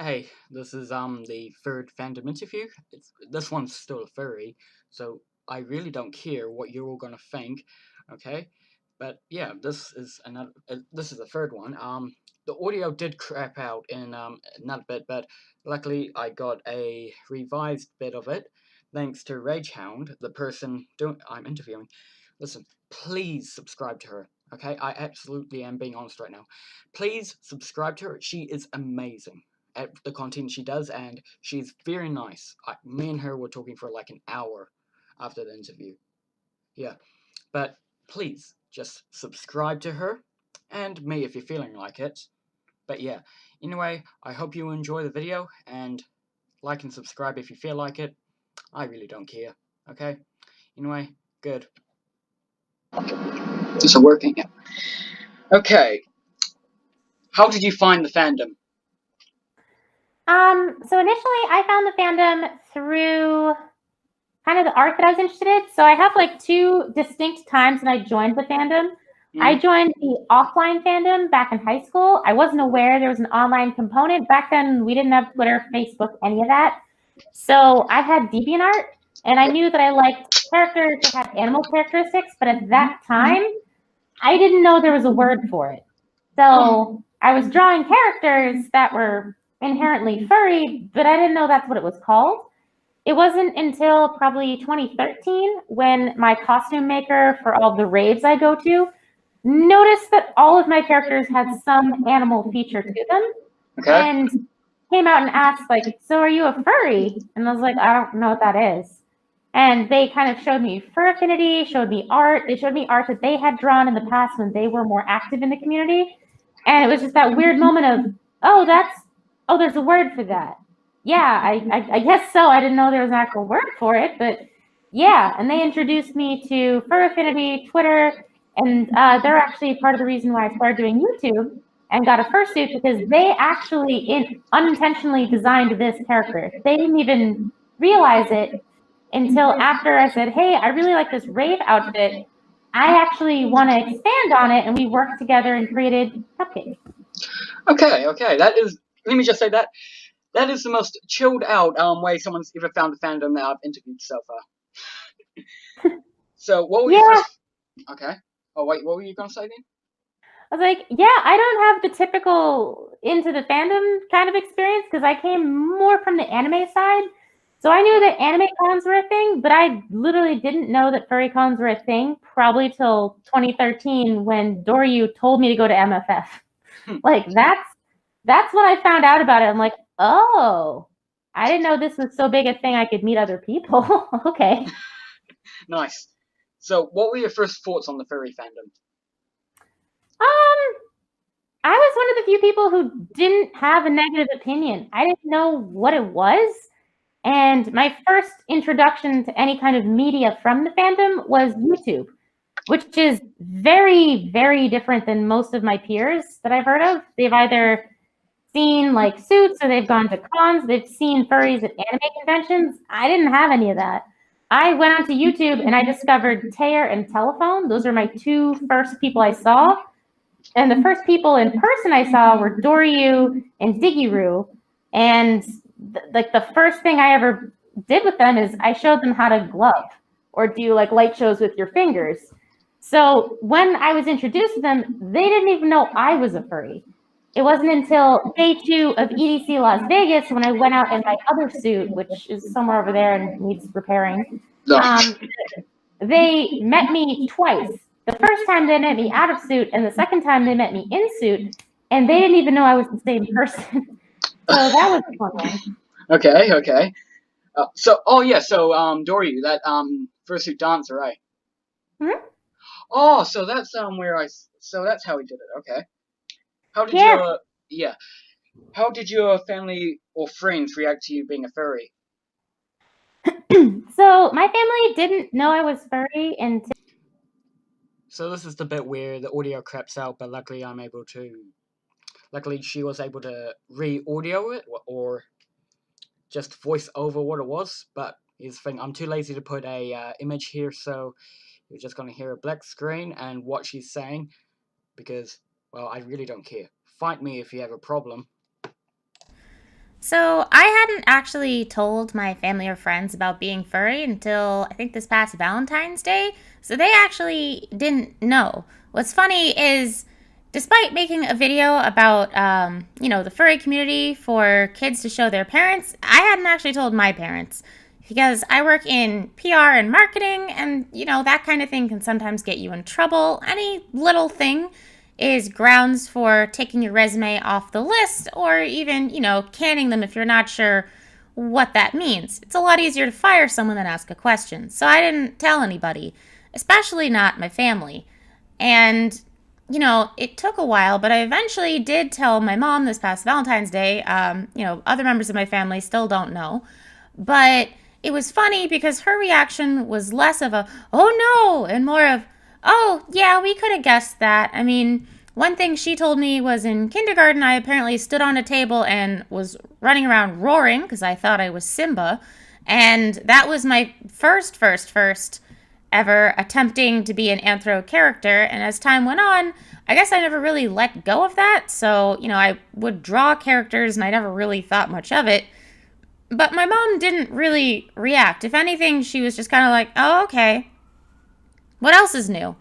Hey, this is the third fandom interview. This one's still a furry, so I really don't care what you're all gonna think, okay? But yeah, this is the third one. The audio did crap out in another bit, but luckily I got a revised bit of it thanks to Ragehound, the person I'm interviewing. Listen, please subscribe to her. Okay, I absolutely am being honest right now. Please subscribe to her. She is amazing at the content she does, and she's very nice. Me and her were talking for like an hour after the interview. Yeah, but please just subscribe to her and me if you're feeling like it. But yeah, anyway, I hope you enjoy the video and like and subscribe if you feel like it. I really don't care. Okay? Anyway, good. This is working. Okay. How did you find the fandom? So initially I found the fandom through kind of the art that I was interested in. So I have like two distinct times that I joined the fandom. I Hmm. joined the offline fandom back in high school. I wasn't aware there was an online component. Back then we didn't have Twitter, Facebook, any of that. So I had DeviantArt and I knew that I liked characters that had animal characteristics, but at that time I didn't know there was a word for it. Oh. So I was drawing characters that were inherently furry, but I didn't know that's what it was called. It wasn't until probably 2013 when my costume maker for all the raves I go to noticed that all of my characters had some animal feature to them Okay. and came out and asked, like, so are you a furry? And I was like, I don't know what that is. And they kind of showed me fur affinity, showed me art. They showed me art that they had drawn in the past when they were more active in the community. And it was just that weird moment of, oh, there's a word for that. Yeah, I guess so. I didn't know there was an actual word for it, but yeah. And they introduced me to fur affinity, Twitter, and they're actually part of the reason why I started doing YouTube and got a fursuit because they actually unintentionally designed this character. They didn't even realize it until after I said, hey, I really like this rave outfit. I actually want to expand on it. And we worked together and created Cupcake. Okay. That is. Let me just say that is the most chilled out way someone's ever found the fandom that I've interviewed so far. So, what were your Yeah. first? Okay. Oh wait, what were you gonna say then? I was like, yeah, I don't have the typical into the fandom kind of experience because I came more from the anime side. So I knew that anime cons were a thing, but I literally didn't know that furry cons were a thing probably till 2013 when Doryu told me to go to MFF. Like that's when I found out about it. I'm like, oh, I didn't know this was so big a thing I could meet other people. Okay. Nice. So, what were your first thoughts on the furry fandom? Um, I was one of the few people who didn't have a negative opinion. I didn't know what it was. And my first introduction to any kind of media from the fandom was YouTube, which is very, very different than most of my peers that I've heard of. They've either seen like suits or they've gone to cons, they've seen furries at anime conventions. I didn't have any of that. I went onto YouTube and I discovered Taylor and Telephone. Those are my two first people I saw. And the first people in person I saw were Doryu and Digiru. And like the first thing I ever did with them is I showed them how to glove or do like light shows with your fingers. So when I was introduced to them, they didn't even know I was a furry. It wasn't until day 2 of EDC Las Vegas when I went out in my other suit, which is somewhere over there and needs repairing. No. Um, they met me twice. The first time they met me out of suit, and the second time they met me in suit, and they didn't even know I was the same person. So that was a fun one. Okay. Oh yeah. So, Dory, that fursuit dancer, right? Hmm? Oh, so that's where so that's how he did it. Okay. How did Yeah. your yeah? How did your family or friends react to you being a furry? So my family didn't know I was furry until. So this is the bit where the audio craps out, but luckily she was able to re-audio it or just voice over what it was. But here's the thing: I'm too lazy to put a image here, so you're just gonna hear a black screen and what she's saying because, well, I really don't care. Fight me if you have a problem. So I hadn't actually told my family or friends about being furry until I think this past Valentine's Day. So they actually didn't know. What's funny is, despite making a video about, the furry community for kids to show their parents, I hadn't actually told my parents because I work in PR and marketing, and that kind of thing can sometimes get you in trouble. Any little thing is grounds for taking your resume off the list or even, canning them if you're not sure what that means. It's a lot easier to fire someone than ask a question. So I didn't tell anybody, especially not my family. And, it took a while, but I eventually did tell my mom this past Valentine's Day. Other members of my family still don't know. But it was funny because her reaction was less of a, oh no, and more of, oh yeah, we could have guessed that. I mean, one thing she told me was in kindergarten, I apparently stood on a table and was running around roaring because I thought I was Simba. And that was my first ever attempting to be an anthro character. And as time went on, I guess I never really let go of that. So, I would draw characters and I never really thought much of it. But my mom didn't really react. If anything, she was just kind of like, oh, okay. What else is new?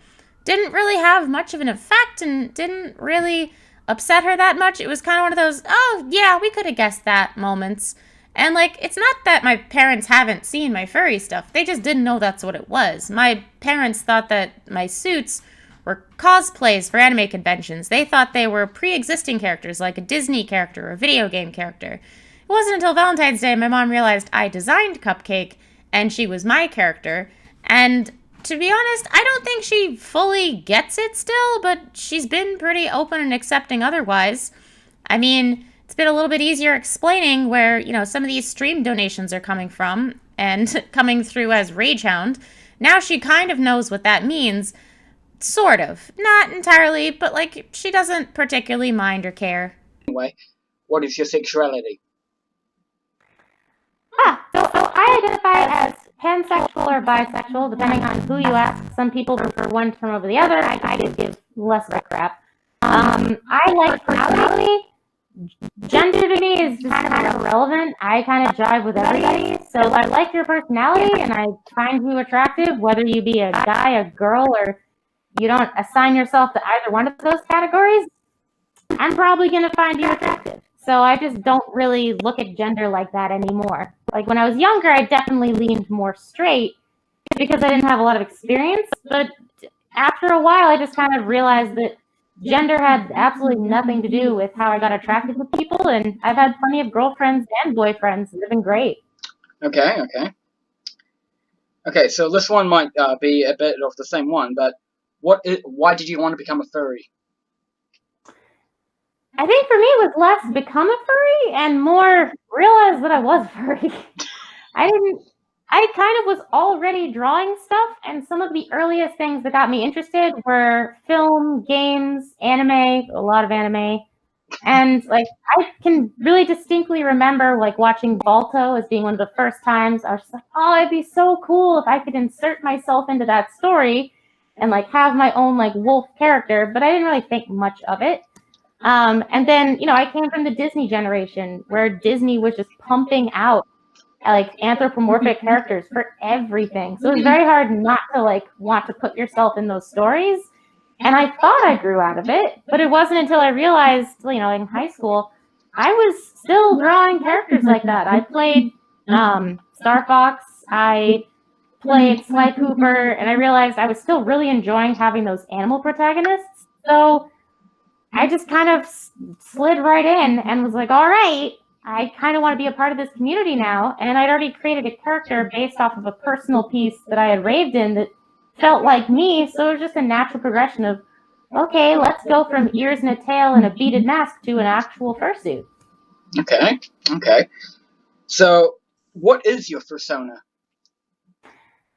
Didn't really have much of an effect and didn't really upset her that much. It was kind of one of those, oh, yeah, we could have guessed that moments. And, it's not that my parents haven't seen my furry stuff. They just didn't know that's what it was. My parents thought that my suits were cosplays for anime conventions. They thought they were pre existing characters, like a Disney character or a video game character. It wasn't until Valentine's Day my mom realized I designed Cupcake and she was my character. And to be honest, I don't think she fully gets it still, but she's been pretty open and accepting otherwise. I mean, it's been a little bit easier explaining where, some of these stream donations are coming from and coming through as ragehound. Now she kind of knows what that means. Sort of. Not entirely, but she doesn't particularly mind or care. Anyway, what is your sexuality? So I identify as pansexual or bisexual, depending on who you ask. Some people prefer one term over the other. I give less of a crap. I like personality. Gender to me is just kind of irrelevant. I kind of jive with everybody. So I like your personality and I find you attractive, whether you be a guy, a girl, or you don't assign yourself to either one of those categories. I'm probably going to find you attractive. So I just don't really look at gender like that anymore. Like when I was younger, I definitely leaned more straight because I didn't have a lot of experience. But after a while, I just kind of realized that gender had absolutely nothing to do with how I got attracted to people. And I've had plenty of girlfriends and boyfriends that have been great. Okay. So this one might be a bit of the same one, but why did you want to become a furry? I think for me it was less become a furry and more realize that I was furry. I kind of was already drawing stuff, and some of the earliest things that got me interested were film, games, anime, a lot of anime. And I can really distinctly remember watching Balto as being one of the first times. I was just like, oh, it'd be so cool if I could insert myself into that story and have my own wolf character, but I didn't really think much of it. And then, I came from the Disney generation where Disney was just pumping out anthropomorphic characters for everything. So it was very hard not to want to put yourself in those stories. And I thought I grew out of it, but it wasn't until I realized, in high school, I was still drawing characters like that. I played Star Fox, I played Sly Cooper, and I realized I was still really enjoying having those animal protagonists. So I just kind of slid right in and was like, all right, I kind of want to be a part of this community now. And I'd already created a character based off of a personal piece that I had raved in that felt like me. So it was just a natural progression of, okay, let's go from ears and a tail and a beaded mask to an actual fursuit. Okay. So what is your persona?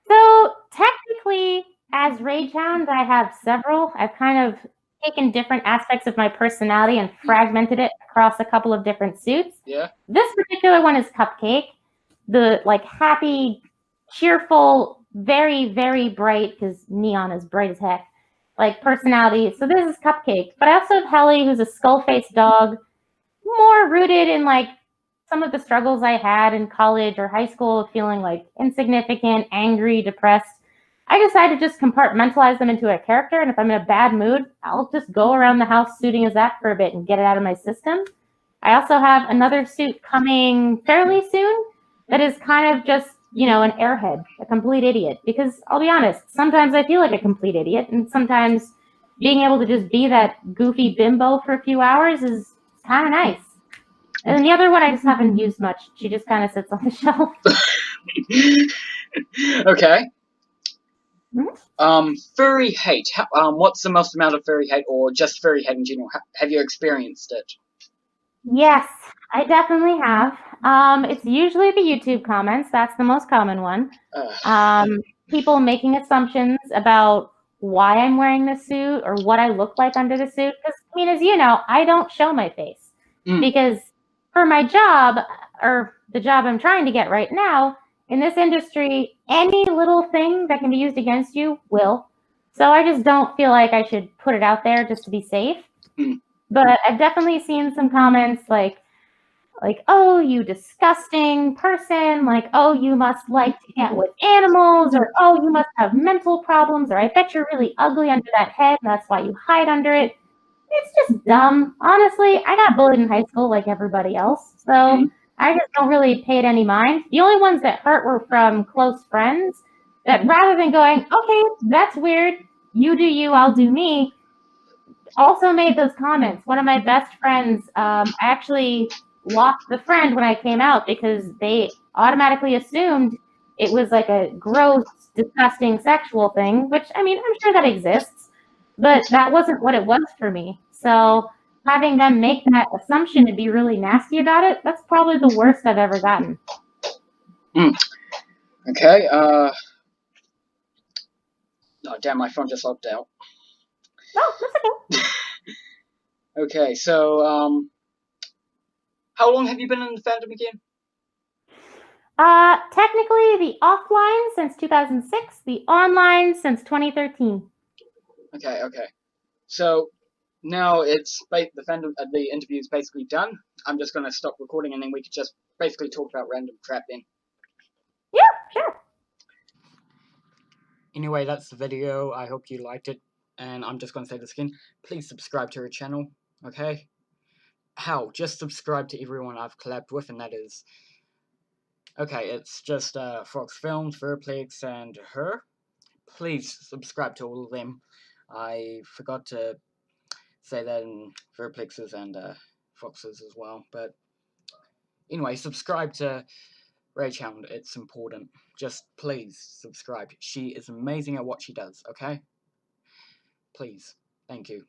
So technically, as Ragehound, I have several. I've kind of taken different aspects of my personality and fragmented it across a couple of different suits. Yeah. This particular one is Cupcake, the happy, cheerful, very, very bright, because neon is bright as heck, personality. So this is Cupcake. But I also have Helly, who's a skull-faced dog, more rooted in some of the struggles I had in college or high school of feeling like insignificant, angry, depressed, I decided to just compartmentalize them into a character. And if I'm in a bad mood, I'll just go around the house suiting as that for a bit and get it out of my system. I also have another suit coming fairly soon that is kind of just, an airhead, a complete idiot. Because I'll be honest, sometimes I feel like a complete idiot, and sometimes being able to just be that goofy bimbo for a few hours is kind of nice. And then the other one I just haven't used much. She just kind of sits on the shelf. Okay. Mhm. Furry hate. What's the most amount of furry hate, or just furry hate in general? Have you experienced it? Yes, I definitely have. It's usually the YouTube comments. That's the most common one. Um, People making assumptions about why I'm wearing the suit or what I look like under the suit. Because, as you know, I don't show my face because for my job or the job I'm trying to get right now in this industry, any little thing that can be used against you will. So I just don't feel like I should put it out there just to be safe. But I've definitely seen some comments like, oh, you disgusting person, like, oh, you must like to get with animals, or oh, you must have mental problems, or I bet you're really ugly under that head and that's why you hide under it. It's just dumb. Honestly, I got bullied in high school like everybody else, so I just don't really pay it any mind. The only ones that hurt were from close friends that rather than going, okay, that's weird, you do you, I'll do me, also made those comments. One of my best friends, I actually lost the friend when I came out because they automatically assumed it was like a gross, disgusting sexual thing, which, I'm sure that exists, but that wasn't what it was for me. So having them make that assumption and be really nasty about it, that's probably the worst I've ever gotten. Okay, oh damn, my phone just logged out. Oh, that's okay. Okay, so, how long have you been in the fandom again? Technically, the offline since 2006, the online since 2013. Okay. So, now it's the fandom, the interview's basically done. I'm just gonna stop recording and then we could just basically talk about random crap then. Yeah, sure. Anyway, that's the video. I hope you liked it. And I'm just gonna say this again. Please subscribe to her channel, okay? How? Just subscribe to everyone I've collabed with, and that is... Okay, it's just Fox Films, Verplex, and her. Please subscribe to all of them. I forgot to say that in Verplex's and Fox's as well. But anyway, subscribe to ragehound. It's important. Just please subscribe. She is amazing at what she does, okay? Please. Thank you.